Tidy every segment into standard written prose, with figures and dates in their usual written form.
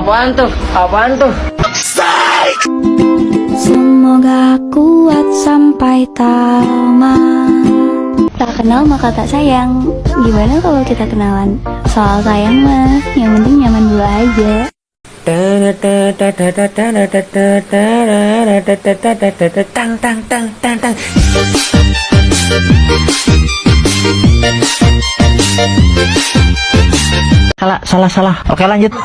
Apaan tuh? Apaan tuh? Semoga kuat sampai tamat. Tak kenal maka tak sayang. Gimana kalau kita kenalan? Soal sayang mah, yang penting nyaman dulu aja. Tang tang tang tang tang. Salah. Oke, lanjut.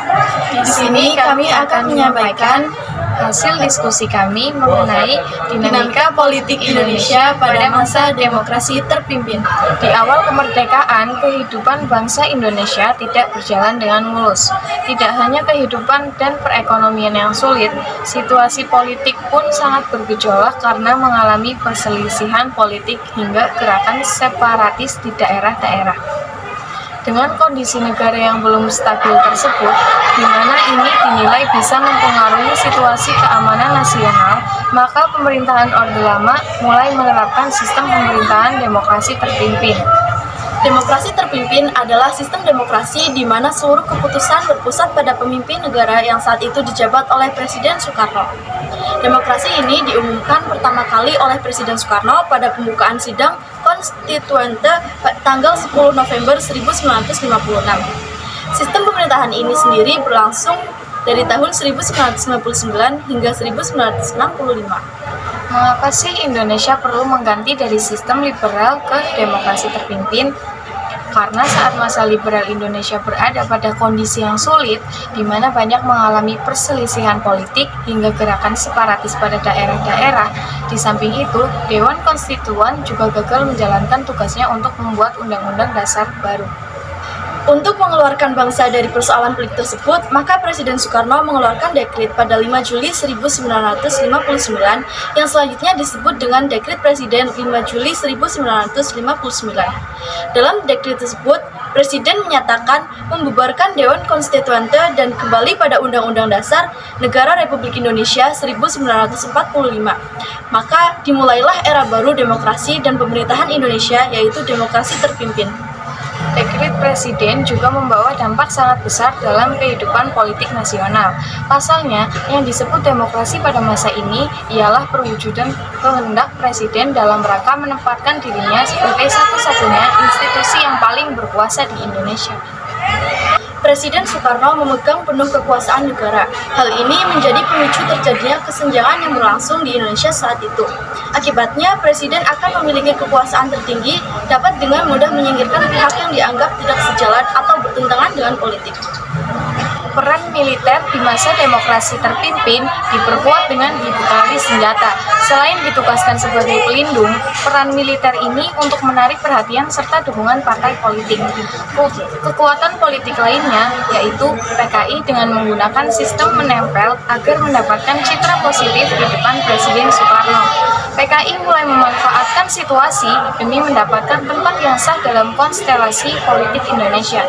Di sini kami akan menyampaikan hasil diskusi kami mengenai dinamika politik Indonesia pada masa demokrasi terpimpin. Di awal kemerdekaan, kehidupan bangsa Indonesia tidak berjalan dengan mulus. Tidak hanya kehidupan dan perekonomian yang sulit, situasi politik pun sangat bergejolak karena mengalami perselisihan politik hingga gerakan separatis di daerah-daerah. Dengan kondisi negara yang belum stabil tersebut, di mana ini dinilai bisa mempengaruhi situasi keamanan nasional, maka pemerintahan Orde Lama mulai menerapkan sistem pemerintahan demokrasi terpimpin. Demokrasi terpimpin adalah sistem demokrasi di mana seluruh keputusan berpusat pada pemimpin negara yang saat itu dijabat oleh Presiden Soekarno. Demokrasi ini diumumkan pertama kali oleh Presiden Soekarno pada pembukaan sidang Konstituante tanggal 10 November 1956. Sistem pemerintahan ini sendiri berlangsung dari tahun 1999 hingga 1965. Mengapa sih Indonesia perlu mengganti dari sistem liberal ke demokrasi terpimpin? Karena saat masa liberal Indonesia berada pada kondisi yang sulit, di mana banyak mengalami perselisihan politik hingga gerakan separatis pada daerah-daerah. Di samping itu, Dewan Konstituan juga gagal menjalankan tugasnya untuk membuat undang-undang dasar baru. Untuk mengeluarkan bangsa dari persoalan politik tersebut, maka Presiden Soekarno mengeluarkan dekret pada 5 Juli 1959 yang selanjutnya disebut dengan Dekret Presiden 5 Juli 1959. Dalam dekret tersebut, Presiden menyatakan membubarkan Dewan Konstituante dan kembali pada Undang-Undang Dasar Negara Republik Indonesia 1945. Maka dimulailah era baru demokrasi dan pemerintahan Indonesia, yaitu demokrasi terpimpin. Dekret Presiden juga membawa dampak sangat besar dalam kehidupan politik nasional. Pasalnya, yang disebut demokrasi pada masa ini ialah perwujudan kehendak Presiden dalam rangka menempatkan dirinya sebagai satu-satunya institusi yang paling berkuasa di Indonesia. Presiden Soekarno memegang penuh kekuasaan negara. Hal ini menjadi pemicu terjadinya kesenjangan yang berlangsung di Indonesia saat itu. Akibatnya, Presiden akan memiliki kekuasaan tertinggi, dapat dengan mudah menyingkirkan pihak yang dianggap tidak sejalan atau bertentangan dengan politik. Peran militer di masa demokrasi terpimpin diperkuat dengan dibekali senjata. Selain ditugaskan sebagai pelindung, peran militer ini untuk menarik perhatian serta dukungan partai politik. Kekuatan politik lainnya yaitu PKI dengan menggunakan sistem menempel agar mendapatkan citra positif di depan Presiden Soekarno. PKI mulai memanfaatkan situasi demi mendapatkan tempat yang sah dalam konstelasi politik Indonesia.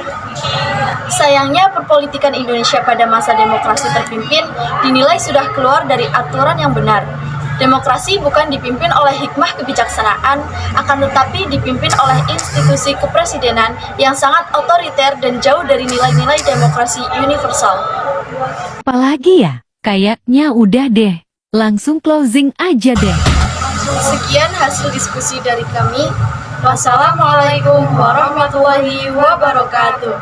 Sayangnya, perpolitikan Indonesia pada masa demokrasi terpimpin dinilai sudah keluar dari aturan yang benar. Demokrasi bukan dipimpin oleh hikmah kebijaksanaan, akan tetapi dipimpin oleh institusi kepresidenan yang sangat otoriter dan jauh dari nilai-nilai demokrasi universal. Apalagi ya? Kayaknya udah deh. Langsung closing aja deh. Sekian hasil diskusi dari kami. Wassalamualaikum warahmatullahi wabarakatuh.